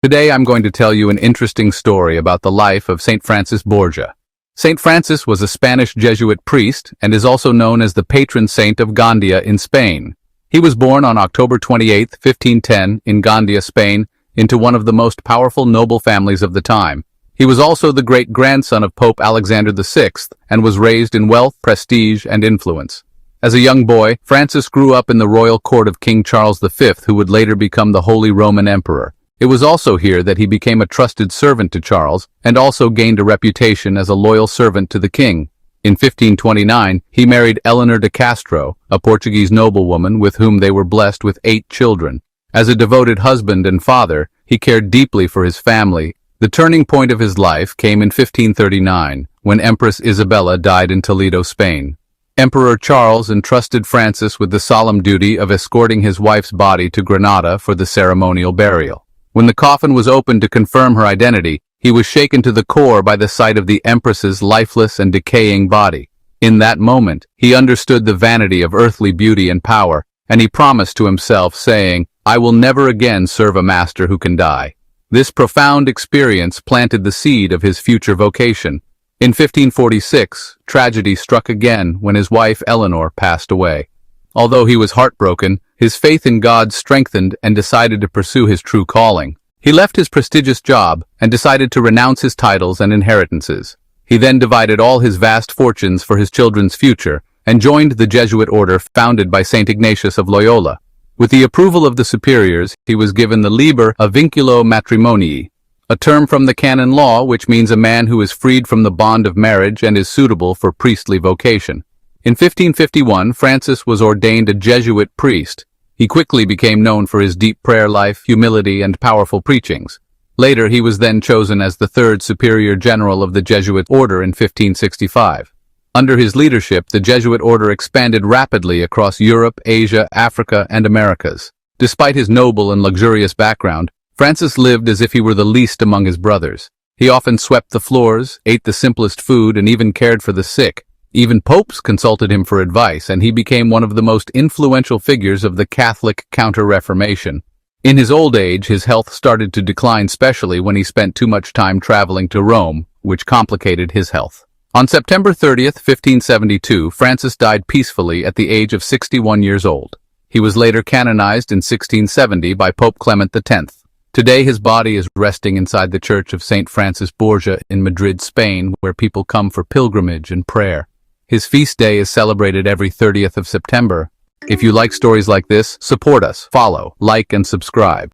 Today I'm going to tell you an interesting story about the life of Saint Francis Borgia. Saint Francis was a Spanish Jesuit priest and is also known as the patron saint of Gandia in Spain. He was born on October 28, 1510, in Gandia, Spain, into one of the most powerful noble families of the time. He was also the great-grandson of Pope Alexander VI and was raised in wealth, prestige, and influence. As a young boy, Francis grew up in the royal court of King Charles V, who would later become the Holy Roman Emperor. It was also here that he became a trusted servant to Charles and also gained a reputation as a loyal servant to the king. In 1529, he married Eleanor de Castro, a Portuguese noblewoman with whom they were blessed with 8 children. As a devoted husband and father, he cared deeply for his family. The turning point of his life came in 1539, when Empress Isabella died in Toledo, Spain. Emperor Charles entrusted Francis with the solemn duty of escorting his wife's body to Granada for the ceremonial burial. When the coffin was opened to confirm her identity, he was shaken to the core by the sight of the Empress's lifeless and decaying body. In that moment, he understood the vanity of earthly beauty and power, and he promised to himself, saying, "I will never again serve a master who can die." This profound experience planted the seed of his future vocation. In 1546, tragedy struck again when his wife Eleanor passed away. Although he was heartbroken, his faith in God strengthened and decided to pursue his true calling. He left his prestigious job and decided to renounce his titles and inheritances. He then divided all his vast fortunes for his children's future and joined the Jesuit order founded by Saint Ignatius of Loyola. With the approval of the superiors, he was given the liber a vinculo matrimonii, a term from the canon law which means a man who is freed from the bond of marriage and is suitable for priestly vocation. In 1551, Francis was ordained a Jesuit priest. He quickly became known for his deep prayer life, humility, and powerful preachings. Later, he was then chosen as the 3rd Superior General of the Jesuit Order in 1565. Under his leadership, the Jesuit Order expanded rapidly across Europe, Asia, Africa, and Americas. Despite his noble and luxurious background, Francis lived as if he were the least among his brothers. He often swept the floors, ate the simplest food, and even cared for the sick. Even popes consulted him for advice, and he became one of the most influential figures of the Catholic Counter-Reformation. In his old age, his health started to decline, especially when he spent too much time traveling to Rome, which complicated his health. On September 30th, 1572, Francis died peacefully at the age of 61 years old. He was later canonized in 1670 by Pope Clement X. Today his body is resting inside the Church of Saint Francis Borgia in Madrid, Spain, where people come for pilgrimage and prayer. His feast day is celebrated every 30th of September. If you like stories like this, support us, follow, like, and subscribe.